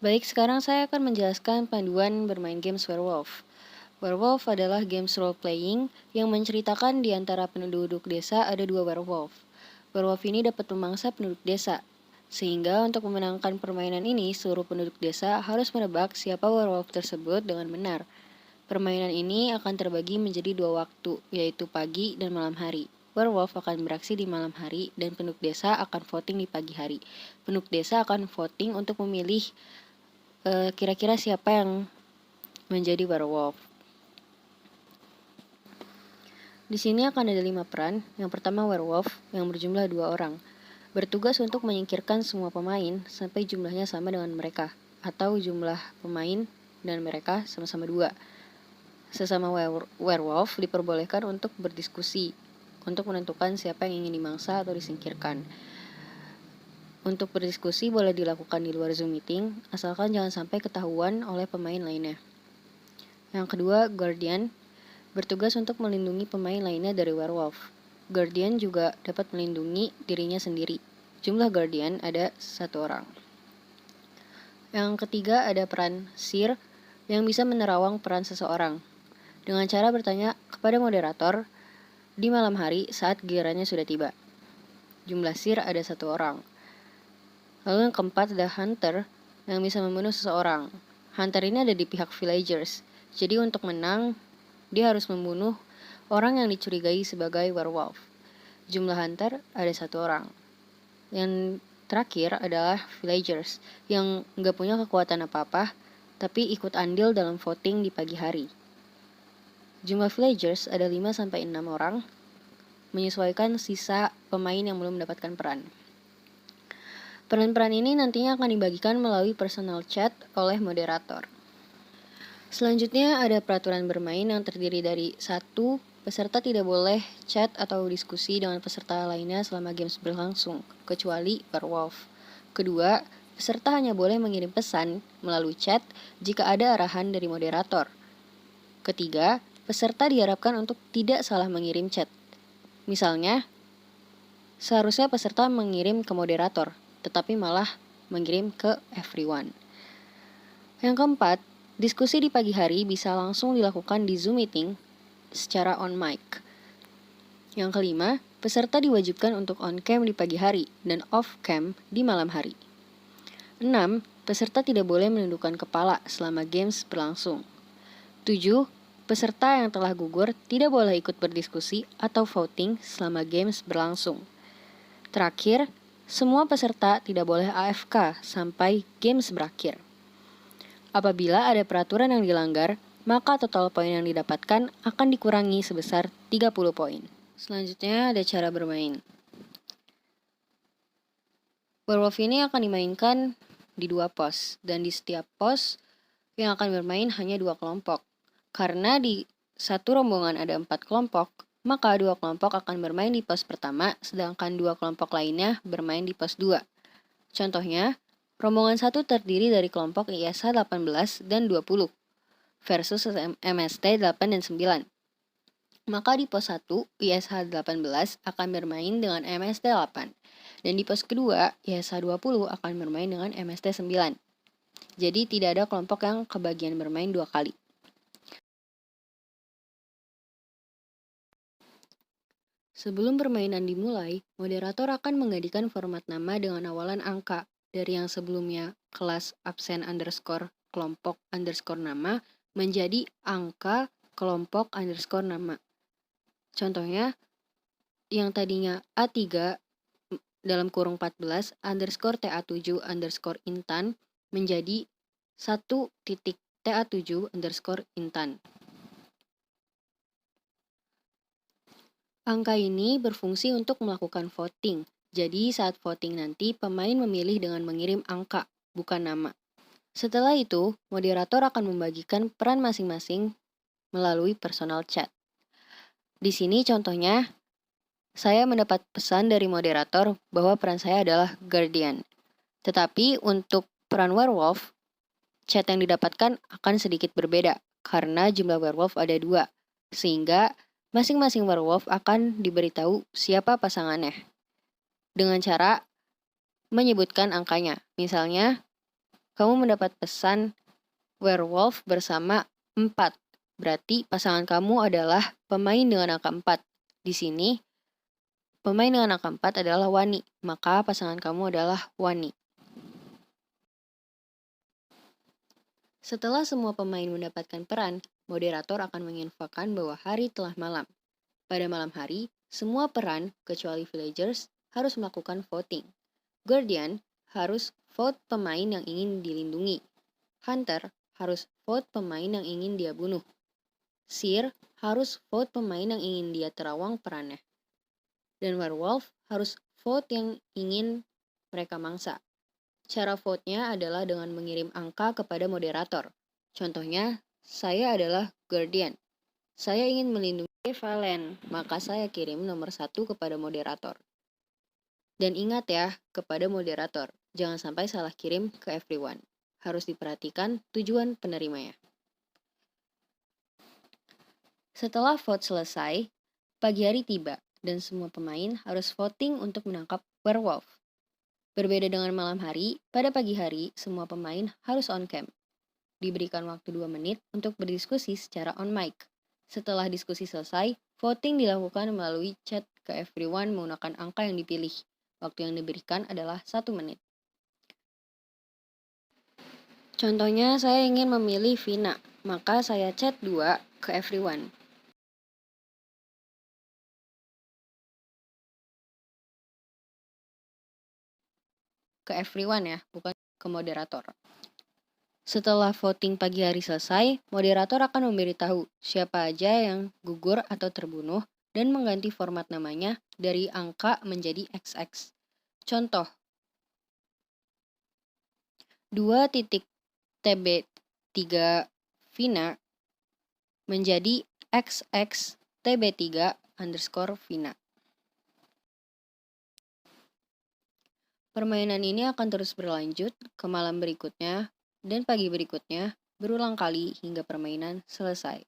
Baik, sekarang saya akan menjelaskan panduan bermain games Werewolf. Werewolf adalah games role-playing yang menceritakan di antara penduduk desa ada dua werewolf. Werewolf ini dapat memangsa penduduk desa, sehingga untuk memenangkan permainan ini, seluruh penduduk desa harus menebak siapa werewolf tersebut dengan benar. Permainan ini akan terbagi menjadi dua waktu, yaitu pagi dan malam hari. Werewolf akan beraksi di malam hari dan penduduk desa akan voting di pagi hari. Penduduk desa akan voting untuk memilih kira-kira siapa yang menjadi werewolf. Di sini akan ada 5 peran. Yang pertama werewolf yang berjumlah 2 orang. Bertugas untuk menyingkirkan semua pemain sampai jumlahnya sama dengan mereka. Atau jumlah pemain dan mereka sama-sama 2. Sesama werewolf diperbolehkan untuk berdiskusi untuk menentukan siapa yang ingin dimangsa atau disingkirkan. Untuk berdiskusi boleh dilakukan di luar Zoom meeting, asalkan jangan sampai ketahuan oleh pemain lainnya. Yang kedua, Guardian, bertugas untuk melindungi pemain lainnya dari werewolf. Guardian juga dapat melindungi dirinya sendiri. Jumlah Guardian ada 1 orang. Yang ketiga ada peran Seer, yang bisa menerawang peran seseorang. Dengan cara bertanya kepada moderator di malam hari saat gilirannya sudah tiba. Jumlah Seer ada 1 orang. Lalu yang keempat ada Hunter, yang bisa membunuh seseorang. Hunter ini ada di pihak villagers. Jadi untuk menang, dia harus membunuh orang yang dicurigai sebagai werewolf. Jumlah Hunter ada 1 orang. Yang terakhir adalah villagers, yang nggak punya kekuatan apa-apa, tapi ikut andil dalam voting di pagi hari. Jumlah villagers ada 5-6 orang, menyesuaikan sisa pemain yang belum mendapatkan peran. Peran-peran ini nantinya akan dibagikan melalui personal chat oleh moderator. Selanjutnya ada peraturan bermain yang terdiri dari 1. Peserta tidak boleh chat atau diskusi dengan peserta lainnya selama games berlangsung, kecuali werewolf. 2. Peserta hanya boleh mengirim pesan melalui chat jika ada arahan dari moderator. 3. Peserta diharapkan untuk tidak salah mengirim chat. Misalnya, seharusnya peserta mengirim ke moderator, tetapi malah mengirim ke everyone. Yang keempat, diskusi di pagi hari bisa langsung dilakukan di Zoom meeting secara on mic. Yang kelima, peserta diwajibkan untuk on cam di pagi hari dan off cam di malam hari. 6. Peserta tidak boleh menundukkan kepala selama games berlangsung. 7. Peserta yang telah gugur tidak boleh ikut berdiskusi atau voting selama games berlangsung. Terakhir, semua peserta tidak boleh AFK sampai games berakhir. Apabila ada peraturan yang dilanggar, maka total poin yang didapatkan akan dikurangi sebesar 30 poin. Selanjutnya ada cara bermain. Werewolf ini akan dimainkan di 2 pos, dan di setiap pos yang akan bermain hanya 2 kelompok. Karena di satu rombongan ada 4 kelompok, maka 2 kelompok akan bermain di pos pertama, sedangkan 2 kelompok lainnya bermain di pos 2. Contohnya, rombongan 1 terdiri dari kelompok ISH 18 dan 20 versus MST 8 dan 9. Maka di pos 1, ISH 18 akan bermain dengan MST 8. Dan di pos kedua, ISH 20 akan bermain dengan MST 9. Jadi tidak ada kelompok yang kebagian bermain 2 kali. Sebelum permainan dimulai, moderator akan menggantikan format nama dengan awalan angka dari yang sebelumnya kelas absen underscore kelompok underscore nama menjadi angka kelompok underscore nama. Contohnya, yang tadinya A3 dalam kurung 14 underscore TA7 underscore intan menjadi 1.TA7 underscore intan. Angka ini berfungsi untuk melakukan voting. Jadi saat voting nanti pemain memilih dengan mengirim angka, bukan nama. Setelah itu, moderator akan membagikan peran masing-masing melalui personal chat. Di sini contohnya, saya mendapat pesan dari moderator bahwa peran saya adalah Guardian. Tetapi untuk peran werewolf, chat yang didapatkan akan sedikit berbeda karena jumlah werewolf ada 2, sehingga masing-masing werewolf akan diberitahu siapa pasangannya dengan cara menyebutkan angkanya. Misalnya, Kamu mendapat pesan werewolf bersama 4. Berarti pasangan kamu adalah pemain dengan angka 4. Di sini, pemain dengan angka 4 adalah Wani, maka pasangan kamu adalah Wani. Setelah semua pemain mendapatkan peran, moderator akan menginfokan bahwa hari telah malam. Pada malam hari, semua peran, kecuali villagers, harus melakukan voting. Guardian harus vote pemain yang ingin dilindungi. Hunter harus vote pemain yang ingin dia bunuh. Seer harus vote pemain yang ingin dia terawang perannya. Dan werewolf harus vote yang ingin mereka mangsa. Cara vote-nya adalah dengan mengirim angka kepada moderator. Contohnya, saya adalah Guardian. Saya ingin melindungi Valen, maka saya kirim nomor 1 kepada moderator. Dan ingat ya, kepada moderator, jangan sampai salah kirim ke everyone. Harus diperhatikan tujuan penerimanya. Setelah vote selesai, pagi hari tiba dan semua pemain harus voting untuk menangkap werewolf. Berbeda dengan malam hari, pada pagi hari semua pemain harus on cam. Diberikan waktu 2 menit untuk berdiskusi secara on mic. Setelah diskusi selesai, voting dilakukan melalui chat ke everyone menggunakan angka yang dipilih. Waktu yang diberikan adalah 1 menit. Contohnya, saya ingin memilih Vina, maka saya chat 2 ke everyone. Ke everyone ya, bukan ke moderator. Setelah voting pagi hari selesai, moderator akan memberitahu siapa aja yang gugur atau terbunuh dan mengganti format namanya dari angka menjadi XX. Contoh, 2.tb3 Vina menjadi xxtb3_Vina. Permainan ini akan terus berlanjut ke malam berikutnya dan pagi berikutnya, berulang kali hingga permainan selesai.